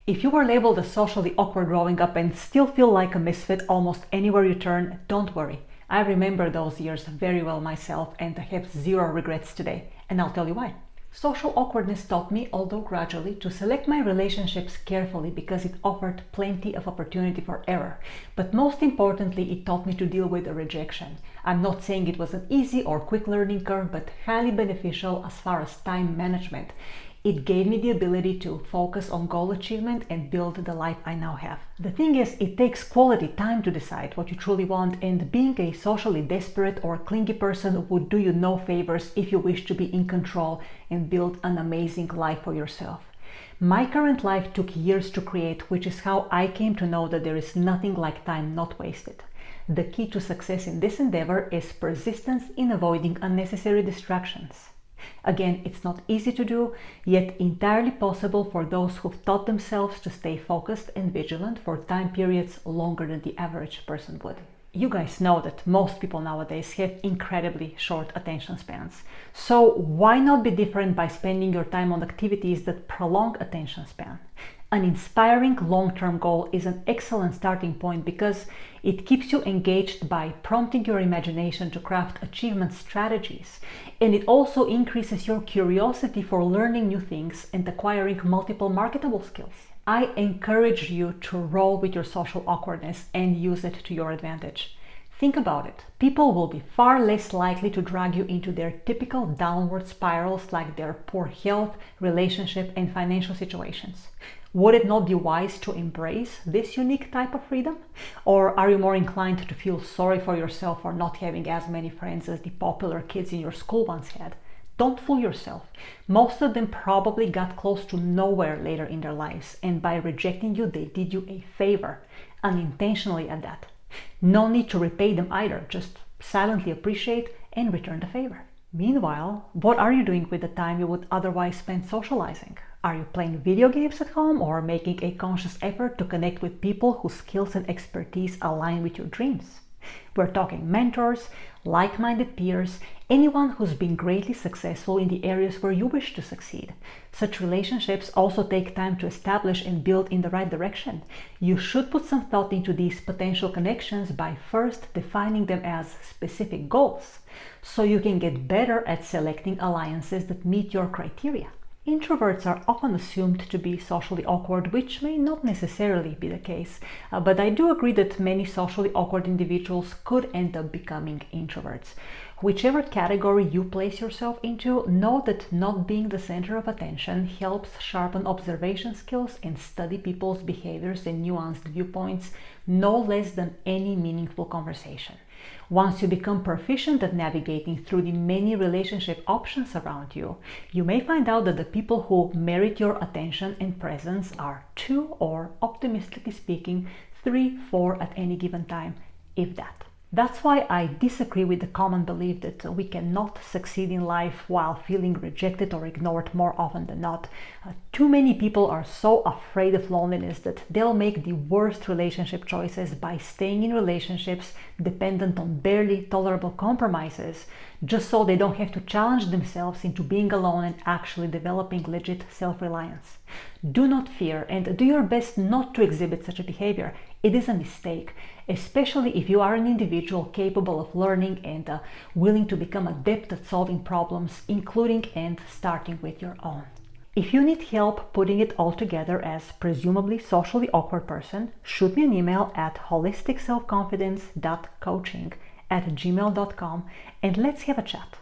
If you were labeled as socially awkward growing up and still feel like a misfit almost anywhere you turn, don't worry. I remember those years very well myself and I have zero regrets today, and I'll tell you why. Social awkwardness taught me, although gradually, to select my relationships carefully because it offered plenty of opportunity for error. But most importantly, it taught me to deal with rejection. I'm not saying it was an easy or quick learning curve, but highly beneficial as far as time management. It gave me the ability to focus on goal achievement and build the life I now have. The thing is, it takes quality time to decide what you truly want, and being a socially desperate or clingy person would do you no favors if you wish to be in control and build an amazing life for yourself. My current life took years to create, which is how I came to know that there is nothing like time not wasted. The key to success in this endeavor is persistence in avoiding unnecessary distractions. Again, it's not easy to do, yet entirely possible for those who've taught themselves to stay focused and vigilant for time periods longer than the average person would. You guys know that most people nowadays have incredibly short attention spans. So why not be different by spending your time on activities that prolong attention span? An inspiring long-term goal is an excellent starting point because it keeps you engaged by prompting your imagination to craft achievement strategies, and it also increases your curiosity for learning new things and acquiring multiple marketable skills. I encourage you to roll with your social awkwardness and use it to your advantage. Think about it. People will be far less likely to drag you into their typical downward spirals like their poor health, relationship, and financial situations. Would it not be wise to embrace this unique type of freedom? Or are you more inclined to feel sorry for yourself for not having as many friends as the popular kids in your school once had? Don't fool yourself. Most of them probably got close to nowhere later in their lives, and by rejecting you, they did you a favor, unintentionally at that. No need to repay them either, just silently appreciate and return the favor. Meanwhile, what are you doing with the time you would otherwise spend socializing? Are you playing video games at home or making a conscious effort to connect with people whose skills and expertise align with your dreams? We're talking mentors, like-minded peers, anyone who's been greatly successful in the areas where you wish to succeed. Such relationships also take time to establish and build in the right direction. You should put some thought into these potential connections by first defining them as specific goals, so you can get better at selecting alliances that meet your criteria. Introverts are often assumed to be socially awkward, which may not necessarily be the case, but I do agree that many socially awkward individuals could end up becoming introverts. Whichever category you place yourself into, know that not being the center of attention helps sharpen observation skills and study people's behaviors and nuanced viewpoints no less than any meaningful conversation. Once you become proficient at navigating through the many relationship options around you, you may find out that the people who merit your attention and presence are 2 or, optimistically speaking, 3, 4 at any given time, if that. That's why I disagree with the common belief that we cannot succeed in life while feeling rejected or ignored more often than not. Too many people are so afraid of loneliness that they'll make the worst relationship choices by staying in relationships dependent on barely tolerable compromises, just so they don't have to challenge themselves into being alone and actually developing legit self-reliance. Do not fear and do your best not to exhibit such a behavior. It is a mistake, especially if you are an individual capable of learning and willing to become adept at solving problems, including and starting with your own. If you need help putting it all together as presumably socially awkward person, shoot me an email at holisticselfconfidence.coaching@gmail.com and let's have a chat.